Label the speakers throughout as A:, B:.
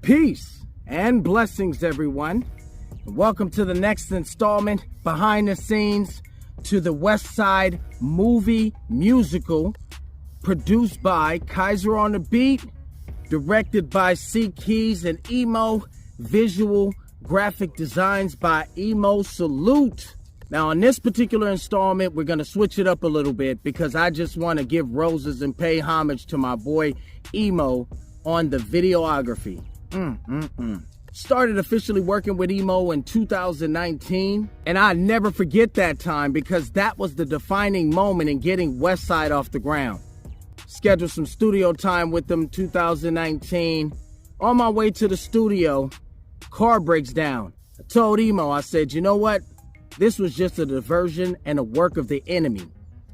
A: Peace and blessings, everyone. Welcome to the next installment behind the scenes to the Wes'Side movie musical, produced by KaizerOnTheBeat, directed by Keiz and EMOE, visual graphic designs by EMOE. Salute. Now, on this particular installment, we're going to switch it up a little bit because I just want to give roses and pay homage to my boy EMOE on the videography. Started officially working with EMOE in 2019, and I never forget that time because that was the defining moment in getting Wes'Side off the ground. Scheduled some studio time with them 2019. On my way to the studio, car breaks down. I told EMOE, I said, you know what? This was just a diversion and a work of the enemy.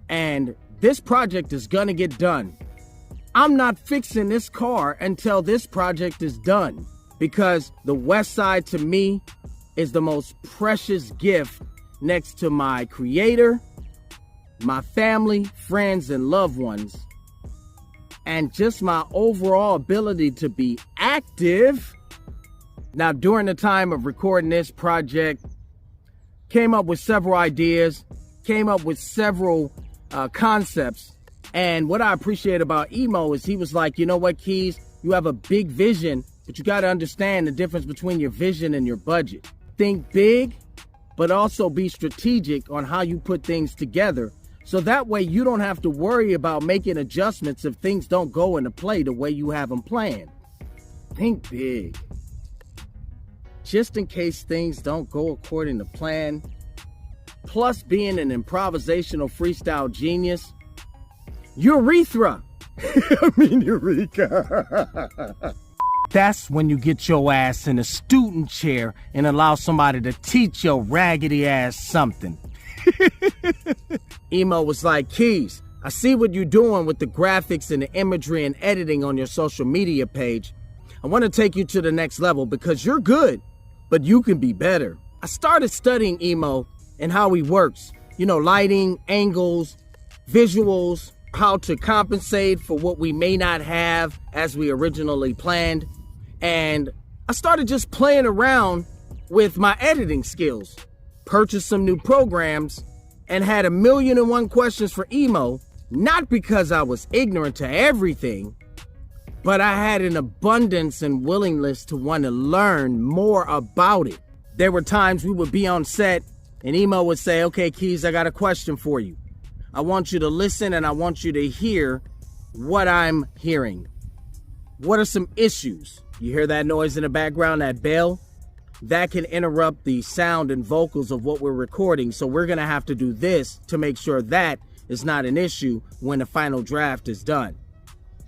A: And this project is gonna get done. I'm not fixing this car until this project is done, because the Wes'Side to me is the most precious gift next to my creator, my family, friends, and loved ones, and just my overall ability to be active. Now, during the time of recording this project, came up with several ideas, came up with several concepts. And what I appreciate about EMOE is he was like, you know what, Keiz, you have a big vision, but you got to understand the difference between your vision and your budget. Think big, but also be strategic on how you put things together. So that way you don't have to worry about making adjustments if things don't go into play the way you have them planned. Think big. Just in case things don't go according to plan. Plus being an improvisational freestyle genius. Eureka! That's when you get your ass in a student chair and allow somebody to teach your raggedy ass something. EMOE was like, Keiz, I see what you're doing with the graphics and the imagery and editing on your social media page. I want to take you to the next level because you're good, but you can be better. I started studying EMOE and how he works. You know, lighting, angles, visuals, how to compensate for what we may not have as we originally planned. And I started just playing around with my editing skills, purchased some new programs, and had 1,000,001 questions for EMOE, not because I was ignorant to everything, but I had an abundance and willingness to want to learn more about it. There were times we would be on set and EMOE would say, okay, Keiz, I got a question for you. I want you to listen and I want you to hear what I'm hearing. What are some issues? You hear that noise in the background, that bell? That can interrupt the sound and vocals of what we're recording. So we're gonna have to do this to make sure that is not an issue when the final draft is done.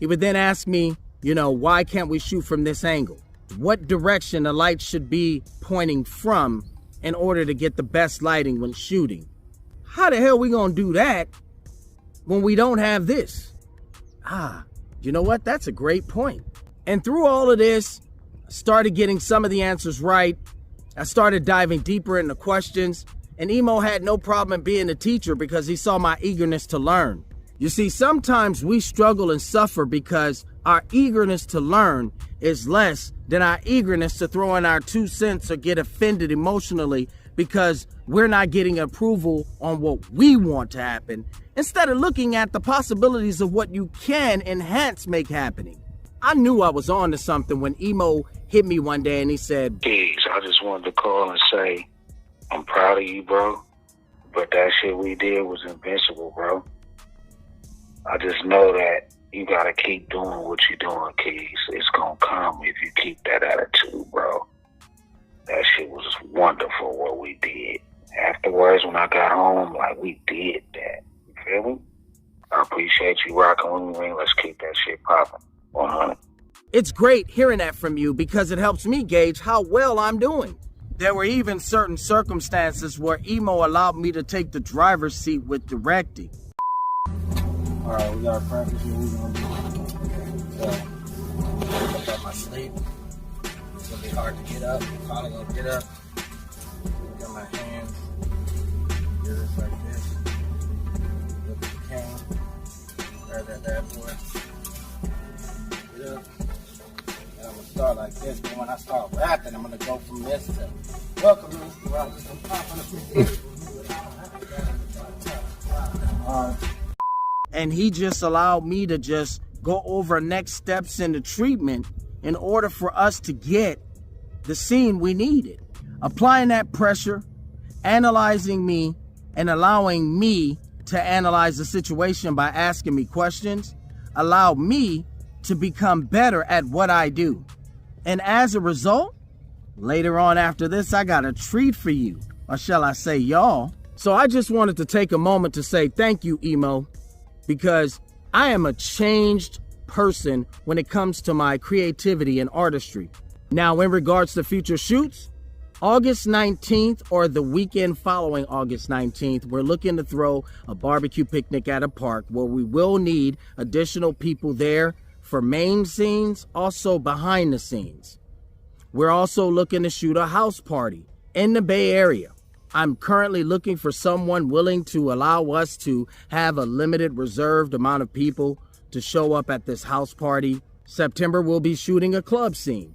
A: He would then ask me, you know, why can't we shoot from this angle? What direction the light should be pointing from in order to get the best lighting when shooting? How the hell we gonna do that when we don't have this? You know what? That's a great point. And through all of this, I started getting some of the answers right. I started diving deeper into questions, and EMOE had no problem being a teacher because he saw my eagerness to learn. You see, sometimes we struggle and suffer because our eagerness to learn is less than our eagerness to throw in our 2 cents or get offended emotionally because we're not getting approval on what we want to happen, instead of looking at the possibilities of what you can enhance make happening. I knew I was on to something when EMOE hit me one day and he said,
B: Keiz, I just wanted to call and say, I'm proud of you, bro, but that shit we did was invincible, bro. I just know that you gotta keep doing what you're doing, Keiz. It's gonna come if you keep that attitude, bro. That shit was wonderful what we did. Afterwards, when I got home, like, we did that. You feel me? I appreciate you rocking with me, man. Let's keep that shit popping. 100.
A: It's great hearing that from you because it helps me gauge how well I'm doing. There were even certain circumstances where EMOE allowed me to take the driver's seat with directing. All right, we gotta practice what we're gonna do. So, I got my sleep. It's gonna be hard to get up. I'm finally gonna get up. Got my hands. Do this like this. Look at the cane. Grab that bad boy. Get up. And I'm gonna start like this, but when I start rapping, I'm gonna go from this to welcome to Mr. Rogers. I'm popping and he just allowed me to just go over next steps in the treatment in order for us to get the scene we needed. Applying that pressure, analyzing me, and allowing me to analyze the situation by asking me questions allowed me to become better at what I do. And as a result, later on after this, I got a treat for you, or shall I say y'all. So I just wanted to take a moment to say thank you, EMOE, because I am a changed person when it comes to my creativity and artistry. Now, in regards to future shoots, August 19th or the weekend following August 19th, we're looking to throw a barbecue picnic at a park where we will need additional people there for main scenes, also behind the scenes. We're also looking to shoot a house party in the Bay Area. I'm currently looking for someone willing to allow us to have a limited reserved amount of people to show up at this house party. September, we'll be shooting a club scene.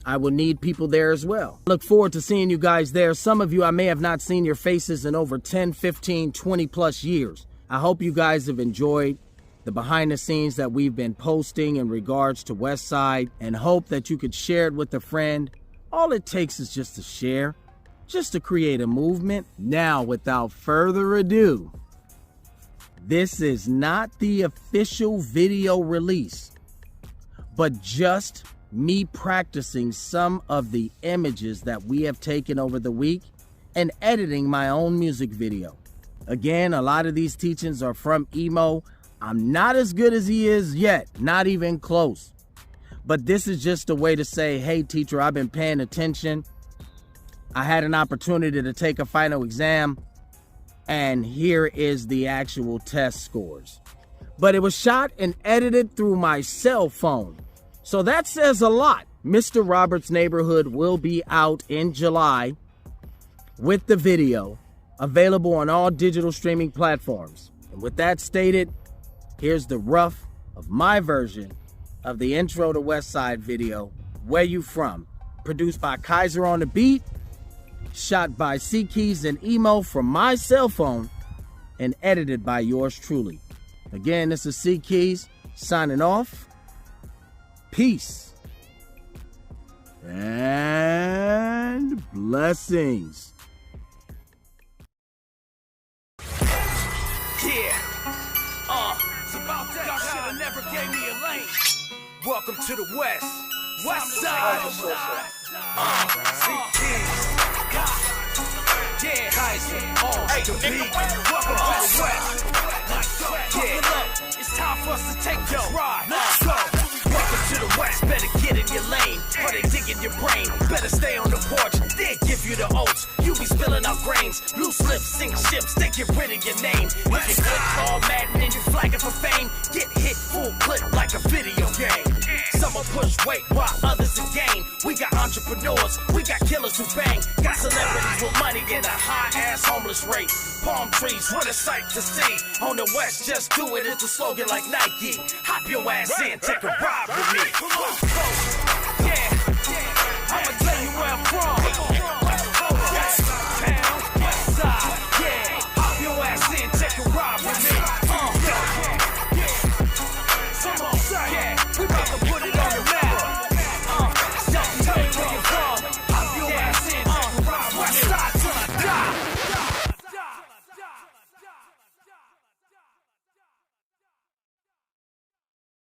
A: I will need people there as well. Look forward to seeing you guys there. Some of you, I may have not seen your faces in over 10, 15, 20 plus years. I hope you guys have enjoyed the behind the scenes that we've been posting in regards to Wes'Side, and hope that you could share it with a friend. All it takes is just to share, just to create a movement. Now, without further ado, this is not the official video release, but just me practicing some of the images that we have taken over the week and editing my own music video. Again, a lot of these teachings are from EMOE. I'm not as good as he is yet, not even close. But this is just a way to say, hey teacher, I've been paying attention. I had an opportunity to take a final exam, and here is the actual test scores. But it was shot and edited through my cell phone. So that says a lot. Mr. Robert's Neighborhood will be out in July with the video available on all digital streaming platforms. And with that stated, here's the rough of my version of the intro to Wes'Side video, Where You From? Produced by KaizerOnTheBeat, shot by C-Keys and EMOE from my cell phone, and edited by yours truly. Again, this is C-Keys signing off. Peace and blessings.
C: Yeah, it's about that. Y'all shoulda never gave me a lane. Welcome to the West, Wes'Side. C-Keys, yeah, Kaiser on the beat. Welcome to the West. Yeah, it's time for us to take this ride. Let's go. Welcome to the West, better get in your lane, or they dig in your brain. Better stay on the porch, they give you the oats. You be spilling out grains, loose lips, sink ships, they get rid of your name. If you good call Madden and you flagging for fame, get hit full clip like a video game. Some will push weight while others are gain. We got entrepreneurs, we got killers who bang. Got celebrities with money and a high-ass homeless rate. Palm trees, what a sight to see. On the West, just do it, it's a slogan like Nike. Hop your ass in, take a ride with me. Yeah.